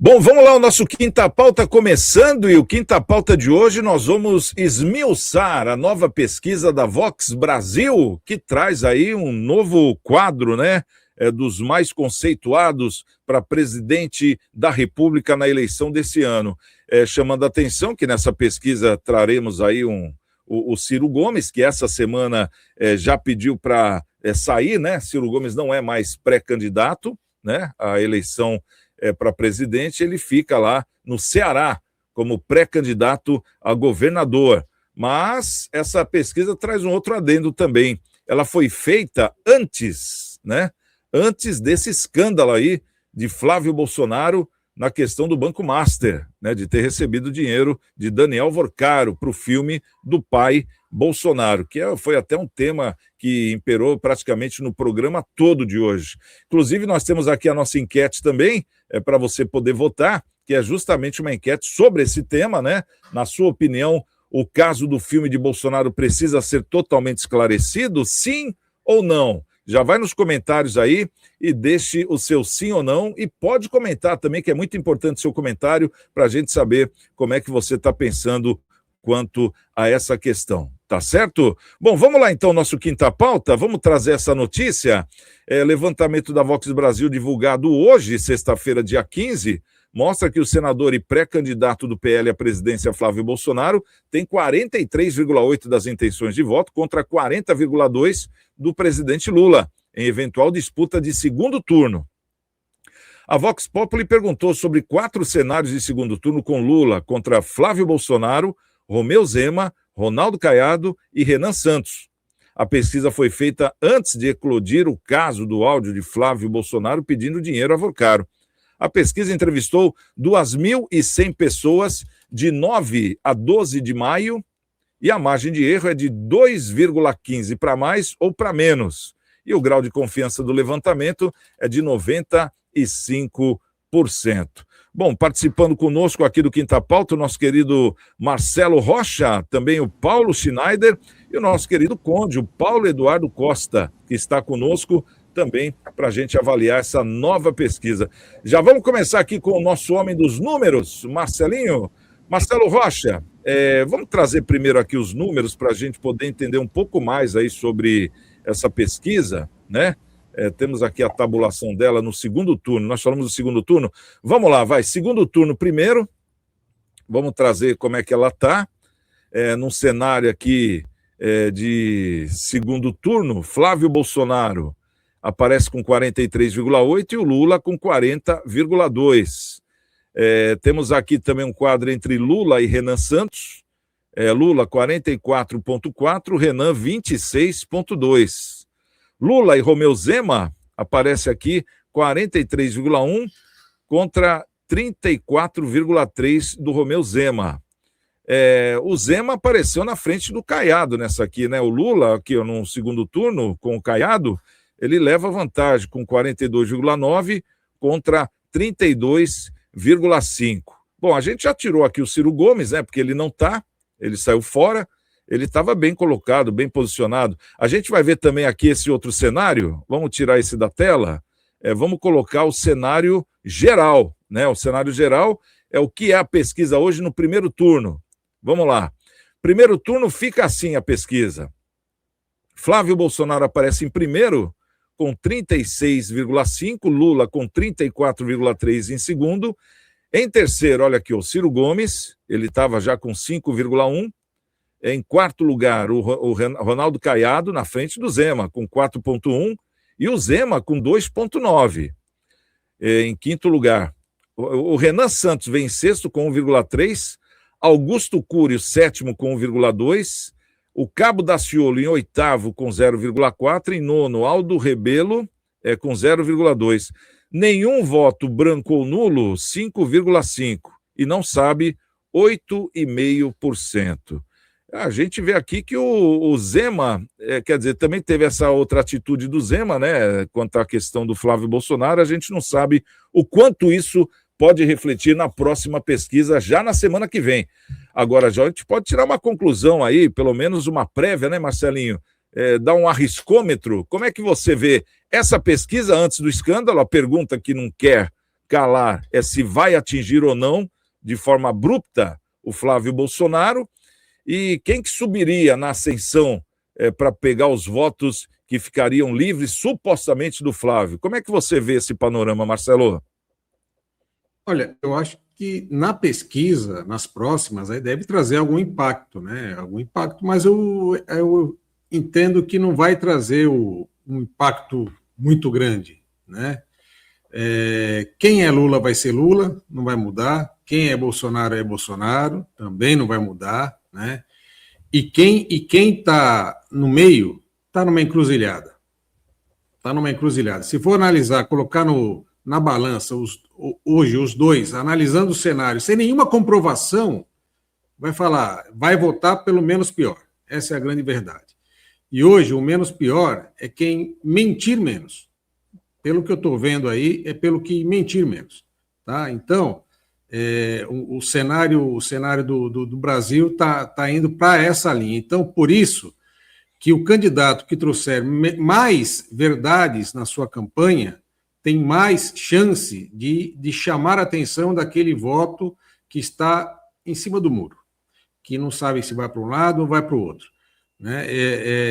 Bom, vamos lá, o nosso Quinta Pauta começando, e o Quinta Pauta de hoje nós vamos esmiuçar a nova pesquisa da Vox Brasil, que traz aí um novo quadro, né, dos mais conceituados para presidente da República na eleição desse ano. Chamando a atenção que nessa pesquisa traremos aí o Ciro Gomes, que essa semana já pediu para sair, né? Ciro Gomes não é mais pré-candidato, né, à eleição para presidente, ele fica lá no Ceará como pré-candidato a governador. Mas essa pesquisa traz um outro adendo também. Ela foi feita antes, né? Antes desse escândalo aí de Flávio Bolsonaro na questão do Banco Master, né? De ter recebido dinheiro de Daniel Vorcaro para o filme do pai Bolsonaro, que foi até um tema que imperou praticamente no programa todo de hoje. Inclusive, nós temos aqui a nossa enquete também, para você poder votar, que é justamente uma enquete sobre esse tema, né? Na sua opinião, o caso do filme de Bolsonaro precisa ser totalmente esclarecido, sim ou não? Já vai nos comentários aí e deixe o seu sim ou não, e pode comentar também, que é muito importante o seu comentário, para a gente saber como é que você está pensando quanto a essa questão. Tá certo? Bom, vamos lá então, nosso Quinta Pauta, vamos trazer essa notícia. Levantamento da Vox Brasil divulgado hoje, sexta-feira, dia 15, mostra que o senador e pré-candidato do PL à presidência, Flávio Bolsonaro, tem 43,8% das intenções de voto contra 40,2% do presidente Lula, em eventual disputa de segundo turno. A Vox Populi perguntou sobre 4 cenários de segundo turno com Lula contra Flávio Bolsonaro, Romeu Zema, Ronaldo Caiado e Renan Santos. A pesquisa foi feita antes de eclodir o caso do áudio de Flávio Bolsonaro pedindo dinheiro a Vorcaro. A pesquisa entrevistou 2.100 pessoas de 9 a 12 de maio e a margem de erro é de 2,15 para mais ou para menos. E o grau de confiança do levantamento é de 95%. Bom, participando conosco aqui do Quinta Pauta, o nosso querido Marcelo Rocha, também o Paulo Schneider e o nosso querido Conde, o Paulo Eduardo Costa, que está conosco também para a gente avaliar essa nova pesquisa. Já vamos começar aqui com o nosso homem dos números, Marcelinho. Marcelo Rocha, vamos trazer primeiro aqui os números para a gente poder entender um pouco mais aí sobre essa pesquisa, né? Temos aqui a tabulação dela no segundo turno. Nós falamos do segundo turno. Vamos lá, vai. Segundo turno primeiro. Vamos trazer como é que ela está. Num cenário aqui de segundo turno, Flávio Bolsonaro aparece com 43,8% e o Lula com 40,2%. Temos aqui também um quadro entre Lula e Renan Santos. Lula 44,4%, Renan 26,2%. Lula e Romeu Zema aparece aqui 43,1% contra 34,3% do Romeu Zema. O Zema apareceu na frente do Caiado nessa aqui, né? O Lula, aqui no segundo turno, com o Caiado, ele leva vantagem com 42,9% contra 32,5%. Bom, a gente já tirou aqui o Ciro Gomes, né? Porque ele não está, ele saiu fora. Ele estava bem colocado, bem posicionado. A gente vai ver também aqui esse outro cenário. Vamos tirar esse da tela. Vamos colocar o cenário geral, né? O cenário geral é o que é a pesquisa hoje no primeiro turno. Vamos lá. Primeiro turno fica assim a pesquisa. Flávio Bolsonaro aparece em primeiro com 36,5%, Lula com 34,3% em segundo. Em terceiro, olha aqui, o Ciro Gomes, ele estava já com 5,1%. Em quarto lugar, o Ronaldo Caiado, na frente do Zema, com 4,1%, e o Zema com 2,9%. Em quinto lugar, o Renan Santos vem em sexto com 1,3%, Augusto Cury, sétimo, com 1,2%, o Cabo Daciolo, em oitavo, com 0,4%, em nono, Aldo Rebelo, com 0,2%. Nenhum voto branco ou nulo, 5,5%, e não sabe, 8,5%. A gente vê aqui que o Zema, quer dizer, também teve essa outra atitude do Zema, né? Quanto à questão do Flávio Bolsonaro, a gente não sabe o quanto isso pode refletir na próxima pesquisa, já na semana que vem. Agora, já a gente pode tirar uma conclusão aí, pelo menos uma prévia, né, Marcelinho? Dar um arriscômetro. Como é que você vê essa pesquisa antes do escândalo? A pergunta que não quer calar é se vai atingir ou não, de forma abrupta, o Flávio Bolsonaro, e quem que subiria na ascensão para pegar os votos que ficariam livres, supostamente, do Flávio. Como é que você vê esse panorama, Marcelo? Olha, eu acho que na pesquisa, nas próximas, aí deve trazer algum impacto, né? Algum impacto, mas eu entendo que não vai trazer um impacto muito grande, né? Quem é Lula vai ser Lula, não vai mudar. Quem é Bolsonaro, também não vai mudar, né? E quem está no meio está numa encruzilhada. Está numa encruzilhada. Se for analisar, colocar na balança hoje os dois, analisando o cenário, sem nenhuma comprovação, vai falar, vai votar pelo menos pior. Essa é a grande verdade. E hoje o menos pior é quem mentir menos. Pelo que eu estou vendo aí, é pelo que mentir menos. Tá? Então, o cenário do Brasil está indo para essa linha. Então, por isso que o candidato que trouxer mais verdades na sua campanha tem mais chance de chamar a atenção daquele voto que está em cima do muro, que não sabe se vai para um lado ou vai para o outro. Né?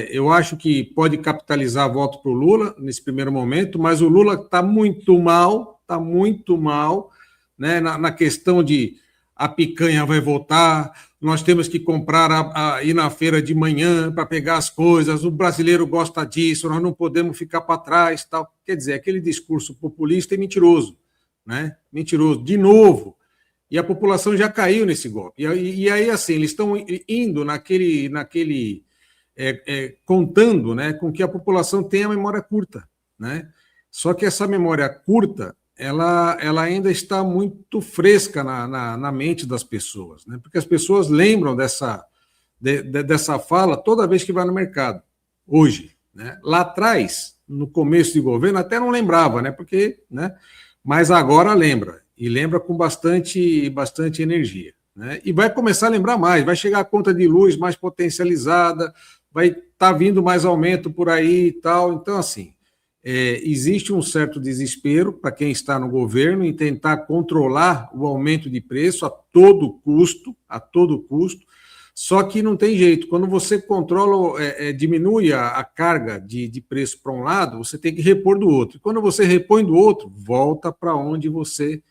Eu acho que pode capitalizar voto para o Lula nesse primeiro momento, mas o Lula está muito mal, né? Na questão de a picanha vai voltar, nós temos que comprar, ir na feira de manhã para pegar as coisas, o brasileiro gosta disso, nós não podemos ficar para trás, tal. Quer dizer, aquele discurso populista e mentiroso, né? Mentiroso, de novo. E a população já caiu nesse golpe. E aí, assim, eles estão indo naquele contando, né, com que a população tenha memória curta, né? Só que essa memória curta, ela ainda está muito fresca na mente das pessoas, né? Porque as pessoas lembram dessa fala toda vez que vai no mercado, hoje, né? Lá atrás, no começo de governo, até não lembrava, né? Porque, né? Mas agora lembra, e lembra com bastante energia, né? E vai começar a lembrar mais, vai chegar a conta de luz mais potencializada, vai estar vindo mais aumento por aí e tal. Então, assim, existe um certo desespero para quem está no governo em tentar controlar o aumento de preço a todo custo, só que não tem jeito. Quando você controla, diminui a carga de preço para um lado, você tem que repor do outro. E quando você repõe do outro, volta para onde você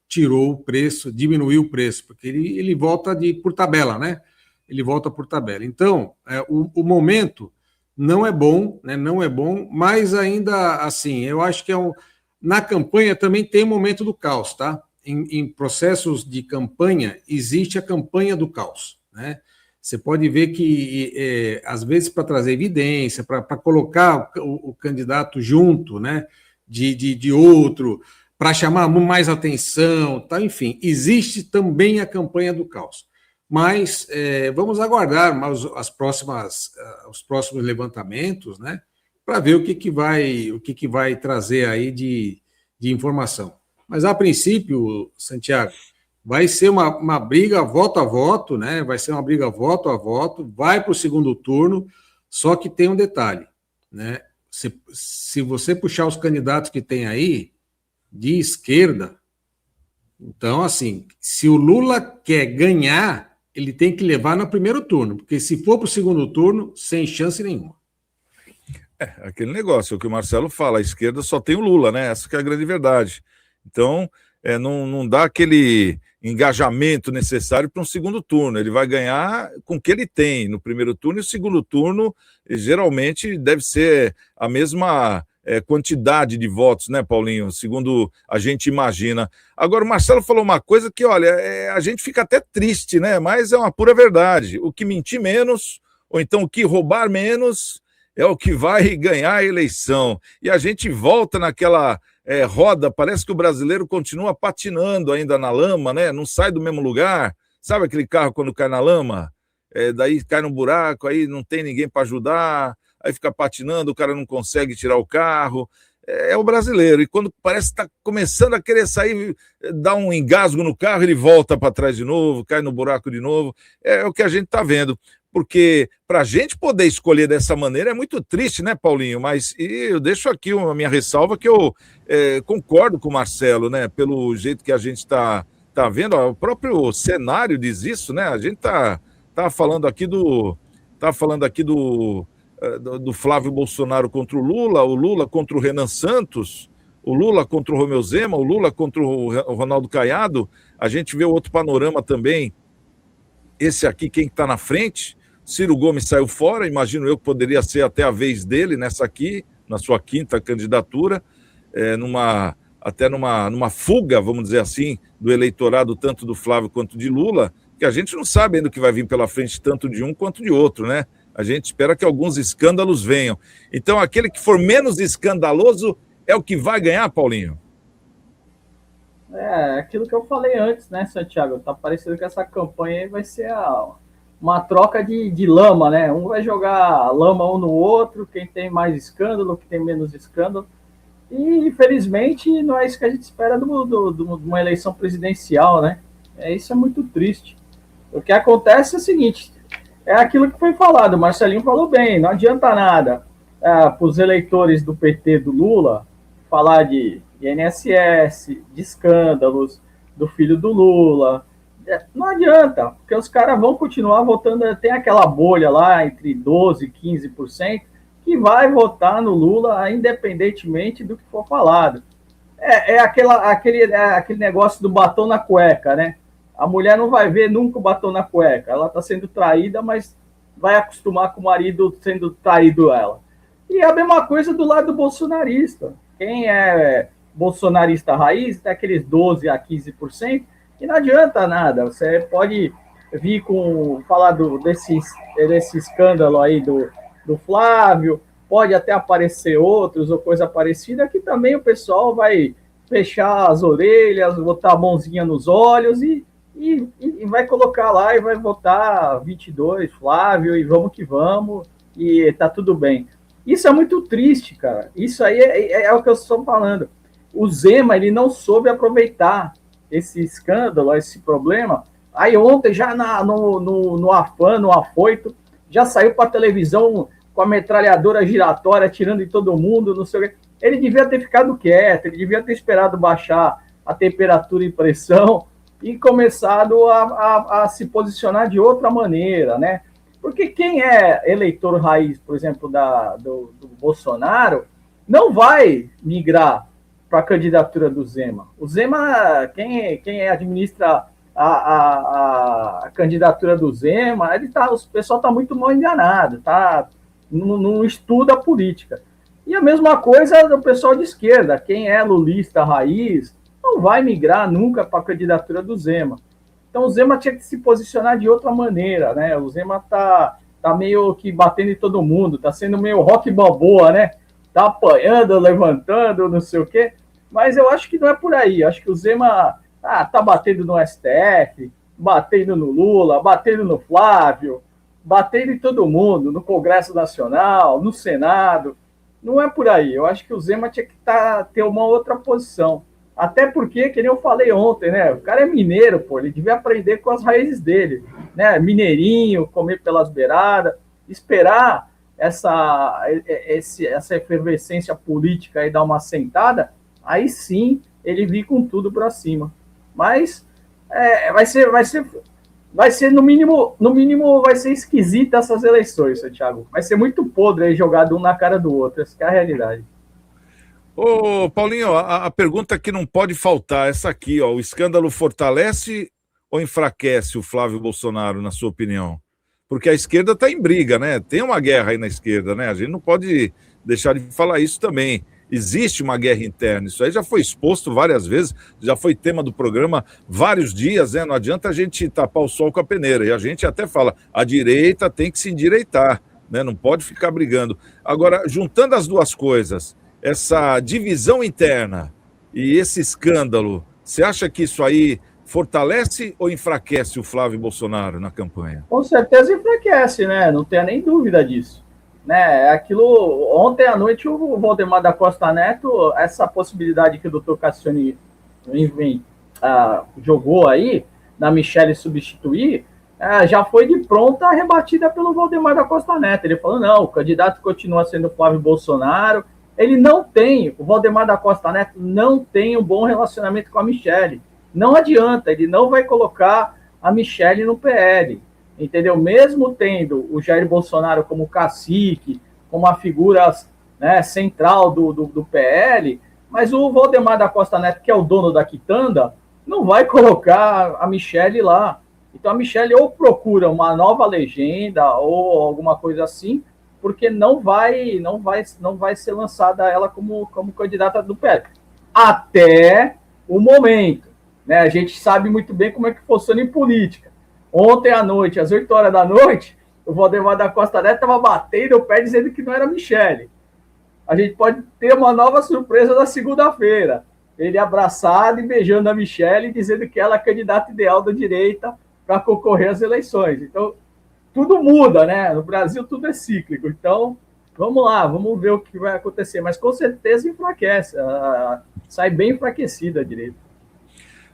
tirou o preço, diminuiu o preço, porque ele volta por tabela, né? Ele volta por tabela. Então, o momento não é bom, né? Não é bom, mas ainda assim, eu acho que na campanha também tem o momento do caos, tá? Em processos de campanha, existe a campanha do caos, né? Você pode ver que, às vezes, para trazer evidência, para colocar o candidato junto, né, de outro, para chamar mais atenção, tá? Enfim, existe também a campanha do caos. Mas vamos aguardar os próximos levantamentos, né, para ver o que vai trazer aí de informação. Mas, a princípio, Santiago, vai ser uma briga voto a voto, né? Vai ser uma briga voto a voto, vai para o segundo turno, só que tem um detalhe, né? Se você puxar os candidatos que tem aí, de esquerda, então, assim, se o Lula quer ganhar, ele tem que levar no primeiro turno, porque se for para o segundo turno, sem chance nenhuma. Aquele negócio, o que o Marcelo fala, a esquerda só tem o Lula, né? Essa que é a grande verdade. Então, não dá aquele engajamento necessário para um segundo turno. Ele vai ganhar com o que ele tem no primeiro turno, e o segundo turno geralmente deve ser a mesma quantidade de votos, né, Paulinho? Segundo a gente imagina. Agora, o Marcelo falou uma coisa que, olha, a gente fica até triste, né? Mas é uma pura verdade. O que mentir menos, ou então o que roubar menos, é o que vai ganhar a eleição. E a gente volta naquela roda, parece que o brasileiro continua patinando ainda na lama, né? Não sai do mesmo lugar. Sabe aquele carro quando cai na lama? Daí cai num buraco, aí não tem ninguém para ajudar, aí fica patinando, o cara não consegue tirar o carro. É o brasileiro. E quando parece que está começando a querer sair, dá um engasgo no carro, ele volta para trás de novo, cai no buraco de novo. É o que a gente está vendo. porque para a gente poder escolher dessa maneira é muito triste, né, Paulinho? Mas eu deixo aqui a minha ressalva que eu concordo com o Marcelo, né, pelo jeito que a gente está vendo, ó, o próprio cenário diz isso, né? A gente tá falando aqui do Flávio Bolsonaro contra o Lula contra o Renan Santos, o Lula contra o Romeu Zema, o Lula contra o Ronaldo Caiado. A gente vê outro panorama também, esse aqui, quem está na frente, Ciro Gomes saiu fora, imagino eu que poderia ser até a vez dele nessa aqui, na sua quinta candidatura, numa fuga, vamos dizer assim, do eleitorado, tanto do Flávio quanto de Lula, que a gente não sabe ainda o que vai vir pela frente, tanto de um quanto de outro, né? A gente espera que alguns escândalos venham. Então, aquele que for menos escandaloso é o que vai ganhar, Paulinho? Aquilo que eu falei antes, né, Santiago? Tá parecendo que essa campanha aí vai ser uma troca de lama, né? Um vai jogar lama um no outro, quem tem mais escândalo, quem tem menos escândalo. E, infelizmente, não é isso que a gente espera de uma eleição presidencial, né? Isso é muito triste. O que acontece é o seguinte, é aquilo que foi falado, o Marcelinho falou bem, não adianta nada para os eleitores do PT, do Lula, falar de INSS, de escândalos, do filho do Lula. Não adianta, porque os caras vão continuar votando, tem aquela bolha lá entre 12% e 15%, que vai votar no Lula independentemente do que for falado. Aquele negócio do batom na cueca, né? A mulher não vai ver nunca o batom na cueca. Ela está sendo traída, mas vai acostumar com o marido sendo traído ela. E a mesma coisa do lado bolsonarista. Quem é bolsonarista raiz, tem aqueles 12% a 15%, e não adianta nada. Você pode vir falar desse escândalo aí do Flávio, pode até aparecer outros ou coisa parecida, que também o pessoal vai fechar as orelhas, botar a mãozinha nos olhos e vai colocar lá e vai votar 22, Flávio, e vamos que vamos, e tá tudo bem. Isso é muito triste, cara. Isso aí é o que eu estou falando. O Zema, ele não soube aproveitar esse escândalo, esse problema. Aí ontem, já no afã, no afoito, já saiu para a televisão com a metralhadora giratória, atirando em todo mundo, não sei o quê. Ele devia ter ficado quieto, ele devia ter esperado baixar a temperatura e pressão e começado a se posicionar de outra maneira, né? Porque quem é eleitor raiz, por exemplo, do Bolsonaro, não vai migrar para a candidatura do Zema. O Zema, quem administra a candidatura do Zema, o pessoal está muito mal enganado, não estuda a política. E a mesma coisa do pessoal de esquerda, quem é lulista raiz, não vai migrar nunca para a candidatura do Zema. Então o Zema tinha que se posicionar de outra maneira, né? O Zema tá meio que batendo em todo mundo, tá sendo meio Rock Balboa, né? Tá apanhando, levantando, não sei o quê. Mas eu acho que não é por aí. Eu acho que o Zema tá batendo no STF, batendo no Lula, batendo no Flávio, batendo em todo mundo, no Congresso Nacional, no Senado. Não é por aí. Eu acho que o Zema tinha que ter uma outra posição. Até porque, que nem eu falei ontem, né? O cara é mineiro, pô, ele devia aprender com as raízes dele, né? Mineirinho, comer pelas beiradas, esperar essa efervescência política aí dar uma sentada, aí sim ele vir com tudo para cima. Mas vai ser no mínimo vai ser esquisita essas eleições, Santiago. Vai ser muito podre aí jogado um na cara do outro, essa que é a realidade. Ô, Paulinho, a pergunta que não pode faltar, essa aqui, ó, o escândalo fortalece ou enfraquece o Flávio Bolsonaro, na sua opinião? Porque a esquerda está em briga, né? Tem uma guerra aí na esquerda, né? A gente não pode deixar de falar isso também. Existe uma guerra interna, isso aí já foi exposto várias vezes, já foi tema do programa vários dias, né? Não adianta a gente tapar o sol com a peneira, e a gente até fala, a direita tem que se endireitar, né? Não pode ficar brigando. Agora, juntando as duas coisas, essa divisão interna e esse escândalo, você acha que isso aí fortalece ou enfraquece o Flávio Bolsonaro na campanha? Com certeza enfraquece, né? Não tenha nem dúvida disso. Né? Aquilo, ontem à noite o Valdemar da Costa Neto, essa possibilidade que o doutor Cassioni jogou aí, da Michelle substituir, já foi de pronta rebatida pelo Valdemar da Costa Neto. Ele falou, não, o candidato continua sendo Flávio Bolsonaro. Ele não tem, o Valdemar da Costa Neto não tem um bom relacionamento com a Michelle. Não adianta, ele não vai colocar a Michelle no PL, entendeu? Mesmo tendo o Jair Bolsonaro como cacique, como a figura, né, central do PL, mas o Valdemar da Costa Neto, que é o dono da quitanda, não vai colocar a Michelle lá. Então a Michelle ou procura uma nova legenda ou alguma coisa assim, porque não vai ser lançada ela como candidata do PL. Até o momento. Né? A gente sabe muito bem como é que funciona em política. Ontem à noite, às 8 horas da noite, o Valdemar da Costa Neto estava batendo o pé dizendo que não era Michelle. A gente pode ter uma nova surpresa na segunda-feira. Ele abraçado e beijando a Michelle, dizendo que ela é a candidata ideal da direita para concorrer às eleições. Então, tudo muda, né? No Brasil, tudo é cíclico. Então, vamos lá, vamos ver o que vai acontecer. Mas, com certeza, enfraquece. Sai bem enfraquecida a direita.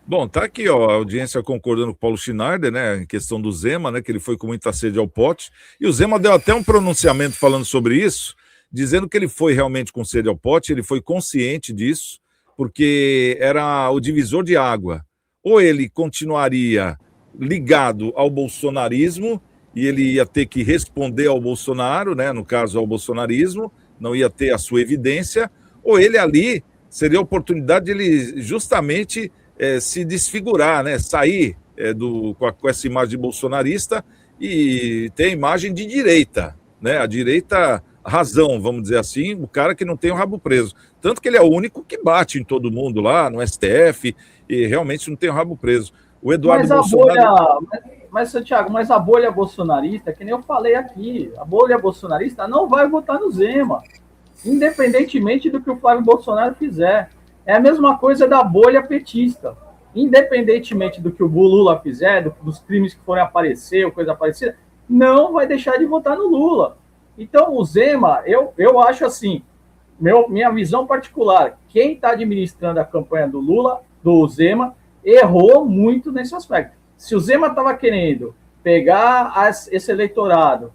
Bom, tá aqui, ó, a audiência concordando com o Paulo Schneider, né, em questão do Zema, né, que ele foi com muita sede ao pote, e o Zema deu até um pronunciamento falando sobre isso, dizendo que ele foi realmente com sede ao pote, ele foi consciente disso, porque era o divisor de água. Ou ele continuaria ligado ao bolsonarismo, e ele ia ter que responder ao Bolsonaro, né, no caso ao bolsonarismo, não ia ter a sua evidência, ou ele ali seria a oportunidade de ele justamente se desfigurar, né? Sair com essa imagem de bolsonarista e ter a imagem de direita, né? A direita razão, vamos dizer assim, o cara que não tem o rabo preso. Tanto que ele é o único que bate em todo mundo lá, no STF, e realmente não tem o rabo preso. O Eduardo Bolsonaro... Mas, Santiago, mas a bolha bolsonarista, que nem eu falei aqui, a bolha bolsonarista não vai votar no Zema, independentemente do que o Flávio Bolsonaro fizer. É a mesma coisa da bolha petista. Independentemente do que o Lula fizer, dos crimes que forem aparecer, ou coisa parecida, não vai deixar de votar no Lula. Então, o Zema, eu acho assim, minha visão particular, quem está administrando a campanha do Lula, do Zema, errou muito nesse aspecto. Se o Zema estava querendo pegar esse eleitorado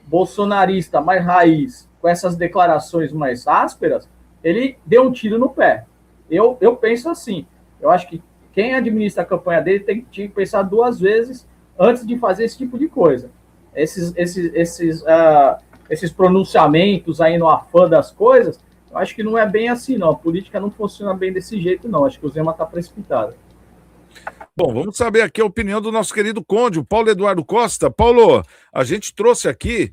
bolsonarista mais raiz, com essas declarações mais ásperas, ele deu um tiro no pé. Eu penso assim, eu acho que quem administra a campanha dele tem que pensar 2 vezes antes de fazer esse tipo de coisa. Esses pronunciamentos aí no afã das coisas, eu acho que não é bem assim, não. A política não funciona bem desse jeito, não. Acho que o Zema está precipitado. Bom, vamos saber aqui a opinião do nosso querido Conde, o Paulo Eduardo Costa. Paulo, a gente trouxe aqui...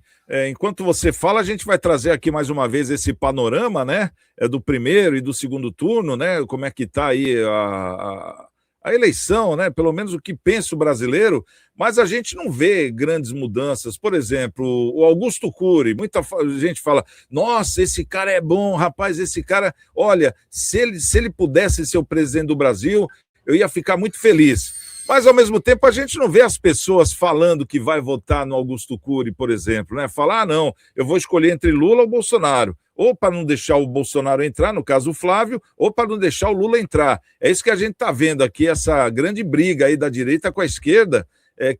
enquanto você fala, a gente vai trazer aqui mais uma vez esse panorama, né? Do primeiro e do segundo turno, né? Como é que está aí a eleição, né? Pelo menos o que pensa o brasileiro, mas a gente não vê grandes mudanças. Por exemplo, o Augusto Cury, muita gente fala, nossa, esse cara é bom, rapaz, esse cara, olha, se ele pudesse ser o presidente do Brasil, eu ia ficar muito feliz. Mas, ao mesmo tempo, a gente não vê as pessoas falando que vai votar no Augusto Cury, por exemplo, né? Falar, não, eu vou escolher entre Lula ou Bolsonaro. Ou para não deixar o Bolsonaro entrar, no caso o Flávio, ou para não deixar o Lula entrar. É isso que a gente está vendo aqui, essa grande briga aí da direita com a esquerda,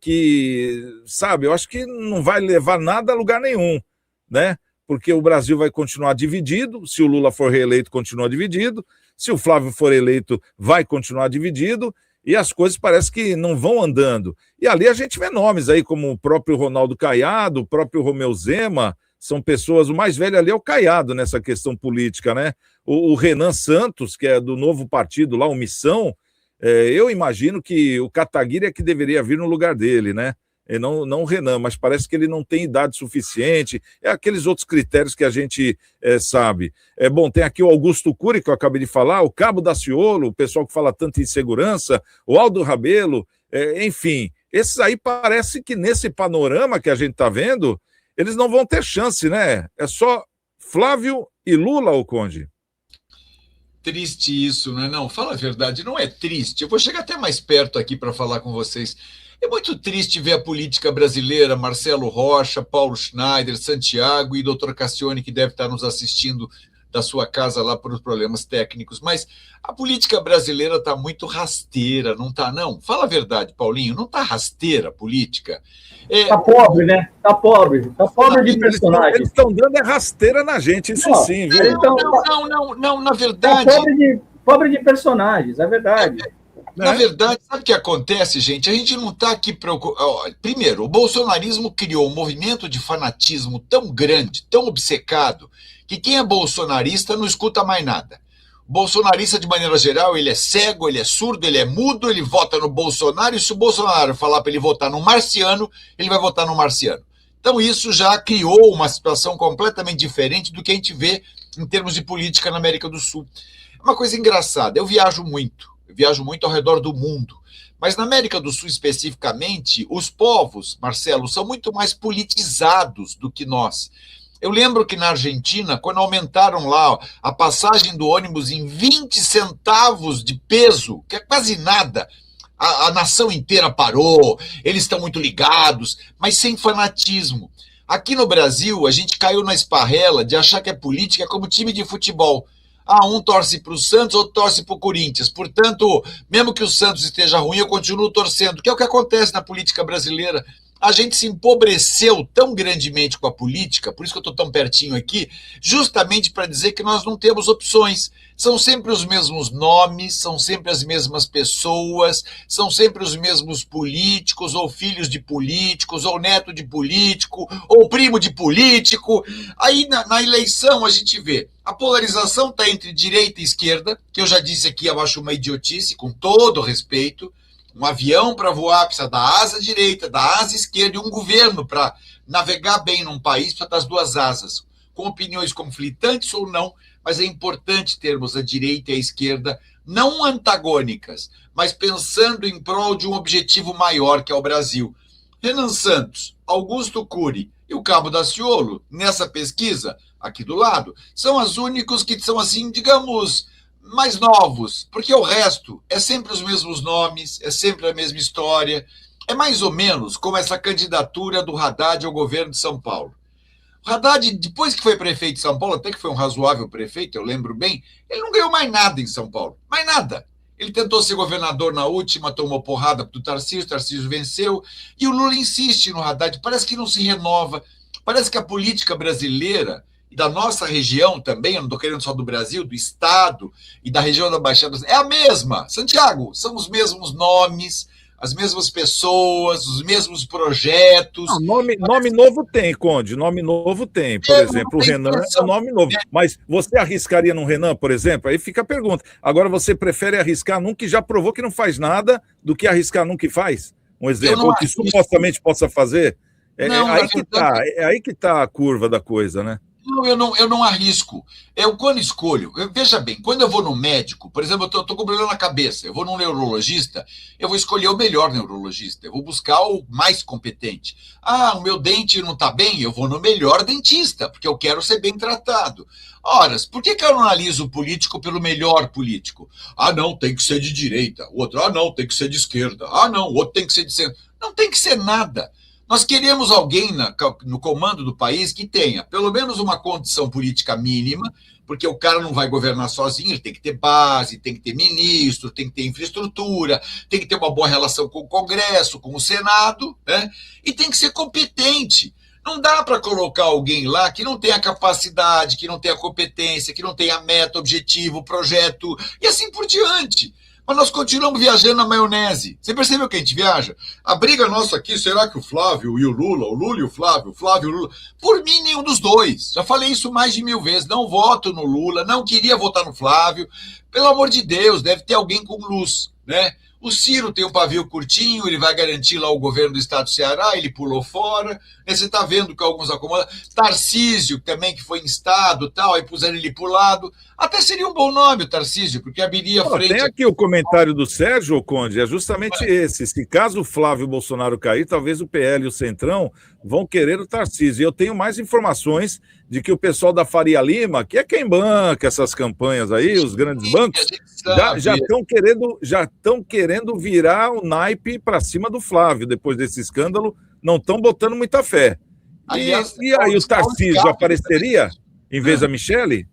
que, sabe, eu acho que não vai levar nada a lugar nenhum, né? Porque o Brasil vai continuar dividido, se o Lula for reeleito, continua dividido, se o Flávio for eleito, vai continuar dividido, e as coisas parece que não vão andando. E ali a gente vê nomes aí como o próprio Ronaldo Caiado, o próprio Romeu Zema, são pessoas, o mais velho ali é o Caiado nessa questão política, né? O Renan Santos, que é do novo partido lá, o Missão, eu imagino que o Kataguiri é que deveria vir no lugar dele, né? E não o Renan, mas parece que ele não tem idade suficiente, aqueles outros critérios que a gente sabe. Bom, tem aqui o Augusto Cury, que eu acabei de falar, o Cabo Daciolo, o pessoal que fala tanto em segurança, o Aldo Rabelo, enfim, esses aí parece que nesse panorama que a gente está vendo, eles não vão ter chance, né? É só Flávio e Lula, o Conde. Triste isso, não é? Não, fala a verdade, não é triste. Eu vou chegar até mais perto aqui para falar com vocês. É muito triste ver a política brasileira, Marcelo Rocha, Paulo Schneider, Santiago e doutor Cassione, que deve estar nos assistindo da sua casa lá por problemas técnicos, mas a política brasileira está muito rasteira, não está, não? Fala a verdade, Paulinho, não está rasteira a política? Tá pobre, né? Tá pobre de personagem. Eles estão dando rasteira na gente, isso sim, viu? Então, não, na verdade... Tá pobre de personagens, é verdade. Na verdade, sabe o que acontece, gente? A gente não está aqui preocupado. Primeiro, o bolsonarismo criou um movimento de fanatismo tão grande, tão obcecado, que quem é bolsonarista não escuta mais nada. O bolsonarista, de maneira geral, ele é cego, ele é surdo, ele é mudo, ele vota no Bolsonaro, e se o Bolsonaro falar para ele votar no marciano, ele vai votar no marciano. Então isso já criou uma situação completamente diferente do que a gente vê em termos de política na América do Sul. É uma coisa engraçada, eu viajo muito ao redor do mundo, mas na América do Sul especificamente, os povos, Marcelo, são muito mais politizados do que nós. Eu lembro que na Argentina, quando aumentaram lá a passagem do ônibus em 20 centavos de peso, que é quase nada, a nação inteira parou, eles estão muito ligados, mas sem fanatismo. Aqui no Brasil, a gente caiu na esparrela de achar que a política é como time de futebol. Um torce para o Santos, outro torce para o Corinthians. Portanto, mesmo que o Santos esteja ruim, eu continuo torcendo, que é o que acontece na política brasileira. A gente se empobreceu tão grandemente com a política, por isso que eu estou tão pertinho aqui, justamente para dizer que nós não temos opções. São sempre os mesmos nomes, são sempre as mesmas pessoas, são sempre os mesmos políticos, ou filhos de políticos, ou neto de político, ou primo de político. Aí na eleição a gente vê a polarização está entre direita e esquerda, que eu já disse aqui, eu acho uma idiotice, com todo respeito. Um avião para voar precisa da asa direita, da asa esquerda, e um governo para navegar bem num país precisa das duas asas, com opiniões conflitantes ou não, mas é importante termos a direita e a esquerda não antagônicas, mas pensando em prol de um objetivo maior, que é o Brasil. Renan Santos, Augusto Cury e o Cabo Daciolo, nessa pesquisa, aqui do lado, são os únicos que são, assim, digamos, mais novos, porque o resto é sempre os mesmos nomes, é sempre a mesma história. É mais ou menos como essa candidatura do Haddad ao governo de São Paulo. O Haddad, depois que foi prefeito de São Paulo, até que foi um razoável prefeito, eu lembro bem, ele não ganhou mais nada em São Paulo, mais nada. Ele tentou ser governador na última, tomou porrada do Tarcísio, Tarcísio venceu, e o Lula insiste no Haddad, parece que não se renova, parece que a política brasileira e da nossa região também, eu não estou querendo só do Brasil, do Estado e da região da Baixada, é a mesma. Santiago, são os mesmos nomes, as mesmas pessoas, os mesmos projetos. Não, nome novo tem, Conde, nome novo tem. Por exemplo, o Renan é nome novo. Mas você arriscaria no Renan, por exemplo? Aí fica a pergunta. Agora, você prefere arriscar num que já provou que não faz nada do que arriscar num que faz? Um exemplo, ou que supostamente possa fazer? É aí que tá a curva da coisa, né? Não, eu não arrisco. Eu, quando escolho, veja bem, quando eu vou no médico, por exemplo, eu estou com problema na cabeça, eu vou num neurologista, eu vou escolher o melhor neurologista, eu vou buscar o mais competente. O meu dente não está bem, eu vou no melhor dentista, porque eu quero ser bem tratado. Ora, por que eu não analiso o político pelo melhor político? Não, tem que ser de direita. O outro, não, tem que ser de esquerda. Não, o outro tem que ser de centro. Não tem que ser nada. Nós queremos alguém no comando do país que tenha pelo menos uma condição política mínima, porque o cara não vai governar sozinho, ele tem que ter base, tem que ter ministro, tem que ter infraestrutura, tem que ter uma boa relação com o Congresso, com o Senado, né? E tem que ser competente. Não dá para colocar alguém lá que não tenha capacidade, que não tenha competência, que não tenha meta, objetivo, projeto, e assim por diante. Mas nós continuamos viajando na maionese. Você percebeu que a gente viaja? A briga nossa aqui, será que o Flávio e o Lula e o Flávio e o Lula... Por mim, nenhum dos dois. Já falei isso mais de 1000 vezes. Não voto no Lula, não queria votar no Flávio. Pelo amor de Deus, deve ter alguém com luz, né? O Ciro tem um pavio curtinho, ele vai garantir lá o governo do estado do Ceará, ele pulou fora. Você está vendo que alguns acomodam. Tarcísio, também, que foi instado, tal, aí puseram ele pro lado. Até seria um bom nome o Tarcísio, porque abriria frente... Tem aqui o comentário do Sérgio, Conde, é justamente esse. Se caso o Flávio Bolsonaro cair, talvez o PL e o Centrão vão querer o Tarcísio. E eu tenho mais informações de que o pessoal da Faria Lima, que é quem banca essas campanhas aí, os grandes bancos, já estão querendo virar o naipe para cima do Flávio depois desse escândalo, não estão botando muita fé. E aí o Tarcísio apareceria em vez da Michele?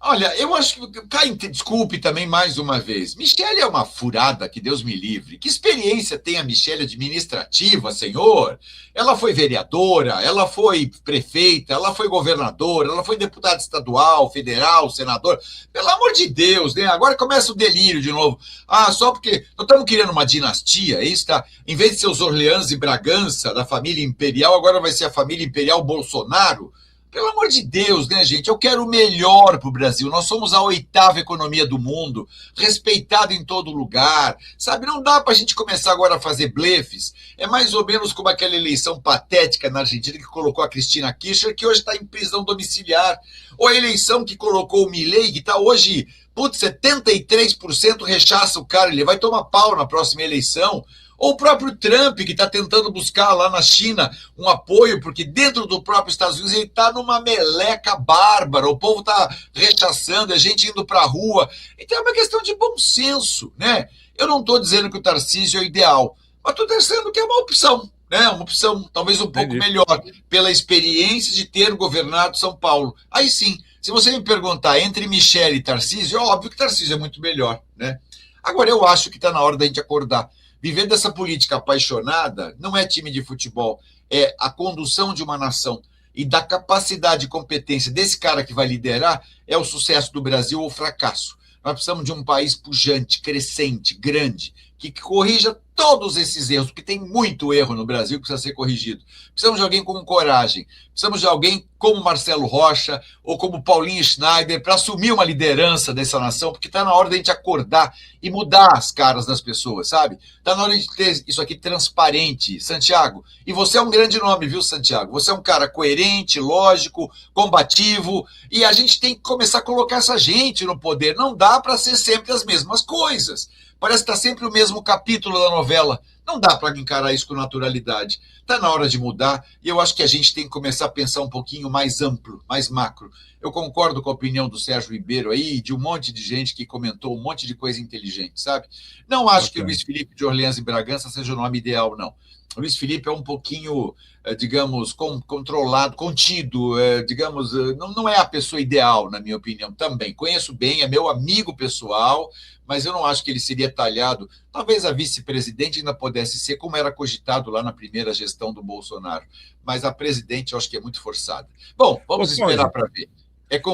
Olha, eu acho que, desculpe também mais uma vez, Michele é uma furada, que Deus me livre. Que experiência tem a Michele administrativa, senhor? Ela foi vereadora, ela foi prefeita, ela foi governadora, ela foi deputada estadual, federal, senador. Pelo amor de Deus, né? Agora começa o delírio de novo. Ah, só porque nós estamos criando uma dinastia, é isso, tá? Em vez de ser os Orleans e Bragança, da família imperial, agora vai ser a família imperial Bolsonaro. Pelo amor de Deus, né, gente? Eu quero o melhor para o Brasil. Nós somos a 8ª economia do mundo, respeitado em todo lugar. Sabe, não dá para a gente começar agora a fazer blefes. É mais ou menos como aquela eleição patética na Argentina que colocou a Cristina Kirchner, que hoje está em prisão domiciliar. Ou a eleição que colocou o Milei, que está hoje, 73% rechaça o cara. Ele vai tomar pau na próxima eleição. Ou o próprio Trump, que está tentando buscar lá na China um apoio, porque dentro do próprio Estados Unidos ele está numa meleca bárbara, o povo está rechaçando, a gente indo para a rua. Então é uma questão de bom senso, né? Eu não estou dizendo que o Tarcísio é o ideal, mas estou dizendo que é uma opção, né? Uma opção talvez um pouco melhor, pela experiência de ter governado São Paulo. Aí sim, se você me perguntar entre Michele e Tarcísio, é óbvio que Tarcísio é muito melhor, né? Agora eu acho que está na hora da gente acordar. Viver dessa política apaixonada não é time de futebol, é a condução de uma nação. E da capacidade e competência desse cara que vai liderar é o sucesso do Brasil ou o fracasso. Nós precisamos de um país pujante, crescente, grande, que corrija todos esses erros, porque tem muito erro no Brasil que precisa ser corrigido. Precisamos de alguém com coragem, precisamos de alguém como Marcelo Rocha ou como Paulinho Schneider para assumir uma liderança dessa nação, porque está na hora de a gente acordar e mudar as caras das pessoas, sabe? Está na hora de ter isso aqui transparente, Santiago. E você é um grande nome, viu, Santiago? Você é um cara coerente, lógico, combativo, e a gente tem que começar a colocar essa gente no poder. Não dá para ser sempre as mesmas coisas. Parece que está sempre o mesmo capítulo da novela. Não dá para encarar isso com naturalidade. Está na hora de mudar e eu acho que a gente tem que começar a pensar um pouquinho mais amplo, mais macro. Eu concordo com a opinião do Sérgio Ribeiro aí e de um monte de gente que comentou um monte de coisa inteligente, sabe? Não acho que o Luiz Felipe de Orleans e Bragança seja o nome ideal, não. O Luiz Felipe é um pouquinho, digamos, controlado, contido, digamos, não é a pessoa ideal, na minha opinião, também. Conheço bem, é meu amigo pessoal, mas eu não acho que ele seria talhado. Talvez a vice-presidente ainda pudesse ser, como era cogitado lá na primeira gestão do Bolsonaro. Mas a presidente eu acho que é muito forçada. Bom, vamos esperar para ver.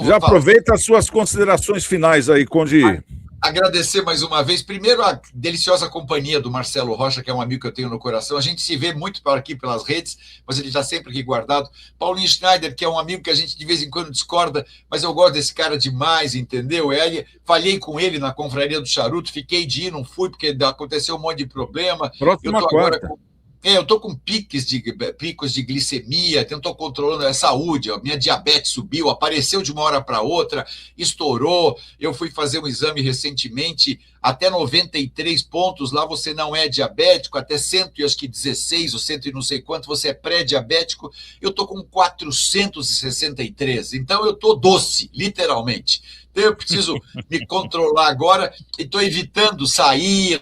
Já aproveita as suas considerações finais aí, Conde. Agradecer mais uma vez, primeiro a deliciosa companhia do Marcelo Rocha, que é um amigo que eu tenho no coração. A gente se vê muito por aqui pelas redes, mas ele está sempre aqui guardado. Paulinho Schneider, que é um amigo que a gente de vez em quando discorda, mas eu gosto desse cara demais, entendeu? Falhei com ele na confraria do Charuto, fiquei de ir, não fui, porque aconteceu um monte de problema. Próxima quarta. Eu estou com picos de glicemia, estou controlando a saúde, a minha diabetes subiu, apareceu de uma hora para outra, estourou. Eu fui fazer um exame recentemente, até 93 pontos, lá você não é diabético, até 116 ou 100 e não sei quanto, você é pré-diabético. Eu estou com 463, então eu estou doce, literalmente. Então eu preciso me controlar agora e estou evitando sair,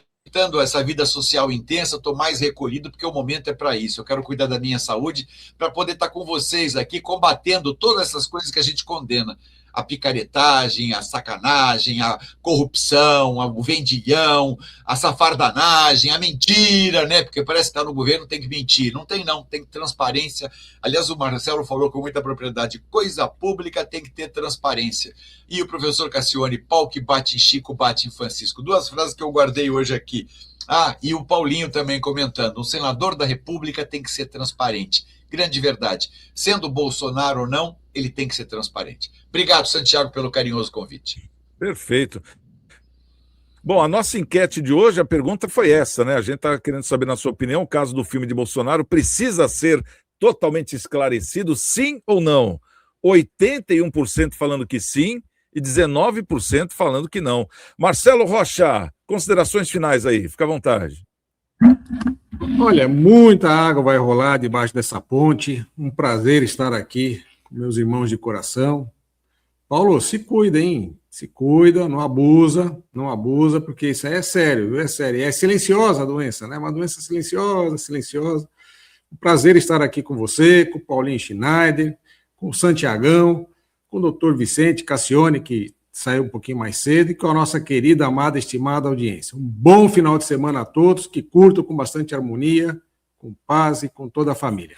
essa vida social intensa, estou mais recolhido, porque o momento é para isso. Eu quero cuidar da minha saúde para poder estar com vocês aqui, combatendo todas essas coisas que a gente condena. A picaretagem, a sacanagem, a corrupção, o vendilhão, a safardanagem, a mentira, né? Porque parece que está no governo, tem que mentir. Não, tem transparência. Aliás, o Marcelo falou com muita propriedade, coisa pública tem que ter transparência. E o professor Cassione, pau que bate em Chico, bate em Francisco. Duas frases que eu guardei hoje aqui. E o Paulinho também comentando, um senador da República tem que ser transparente. Grande verdade. Sendo Bolsonaro ou não, ele tem que ser transparente. Obrigado, Santiago, pelo carinhoso convite. Perfeito. Bom, a nossa enquete de hoje, a pergunta foi essa, né? A gente está querendo saber, na sua opinião, o caso do filme de Bolsonaro precisa ser totalmente esclarecido, sim ou não? 81% falando que sim e 19% falando que não. Marcelo Rocha, considerações finais aí, fica à vontade. Olha, muita água vai rolar debaixo dessa ponte. Um prazer estar aqui com meus irmãos de coração. Paulo, se cuida, hein? Se cuida, não abusa, porque isso aí é sério, viu? É sério. É silenciosa a doença, né? Uma doença silenciosa. Um prazer estar aqui com você, com o Paulinho Schneider, com o Santiagão, com o doutor Vicente Cassione, que saiu um pouquinho mais cedo, e com a nossa querida, amada, estimada audiência. Um bom final de semana a todos, que curtam com bastante harmonia, com paz e com toda a família.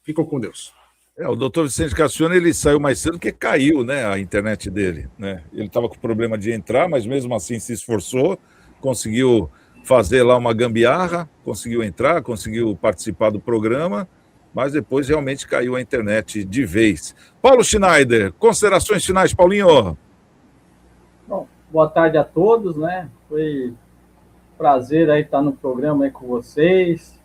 Ficam com Deus. O doutor Vicente Cassione, ele saiu mais cedo porque caiu, né, a internet dele, né? Ele estava com problema de entrar, mas mesmo assim se esforçou, conseguiu fazer lá uma gambiarra, conseguiu entrar, conseguiu participar do programa, mas depois realmente caiu a internet de vez. Paulo Schneider, considerações finais, Paulinho? Bom, boa tarde a todos, né? Foi um prazer aí estar no programa aí com vocês,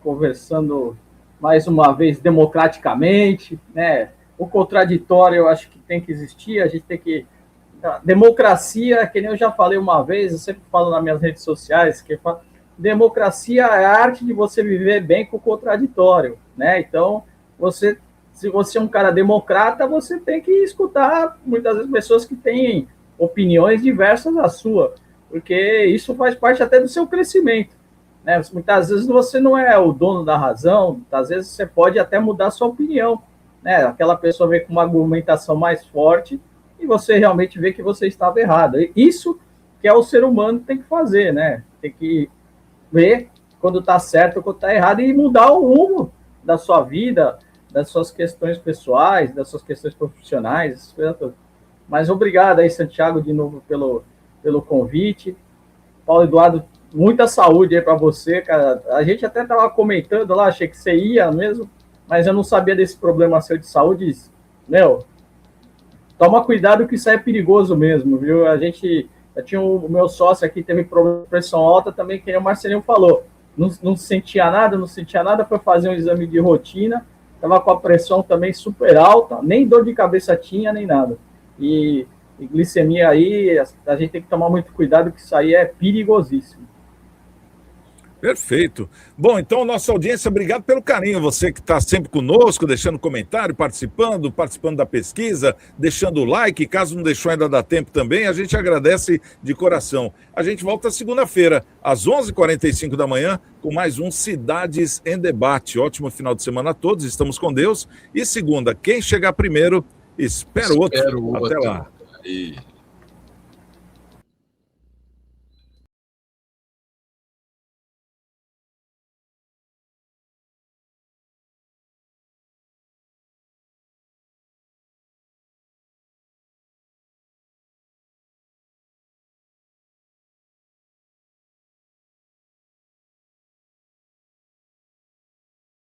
conversando mais uma vez democraticamente, né? O contraditório eu acho que tem que existir, a gente tem que... A democracia, que nem eu já falei uma vez, eu sempre falo nas minhas redes sociais, que democracia é a arte de você viver bem com o contraditório, né? Então, se você é um cara democrata, você tem que escutar muitas vezes pessoas que têm opiniões diversas da sua, porque isso faz parte até do seu crescimento, né? Muitas vezes você não é o dono da razão, muitas vezes você pode até mudar sua opinião, né? Aquela pessoa vem com uma argumentação mais forte e você realmente vê que você estava errado. Isso que é o ser humano tem que fazer, né? Tem que ver quando está certo ou quando está errado e mudar o rumo da sua vida, das suas questões pessoais, das suas questões profissionais. Mas obrigado aí, Santiago, de novo pelo convite. Paulo Eduardo, muita saúde aí para você, cara. A gente até estava comentando lá, achei que você ia mesmo, mas eu não sabia desse problema seu de saúde. Meu, toma cuidado que isso aí é perigoso mesmo, viu? Eu tinha o meu sócio aqui, teve problema de pressão alta também, que o Marcelinho falou. Não sentia nada, foi fazer um exame de rotina, estava com a pressão também super alta, nem dor de cabeça tinha, nem nada. E glicemia aí, a gente tem que tomar muito cuidado, que isso aí é perigosíssimo. Perfeito. Bom, então, nossa audiência, obrigado pelo carinho. Você que está sempre conosco, deixando comentário, participando da pesquisa, deixando o like. Caso não deixou, ainda dá tempo também. A gente agradece de coração. A gente volta segunda-feira, às 11h45 da manhã, com mais um Cidades em Debate. Ótimo final de semana a todos. Estamos com Deus. E segunda, quem chegar primeiro, espera o outro. Até lá.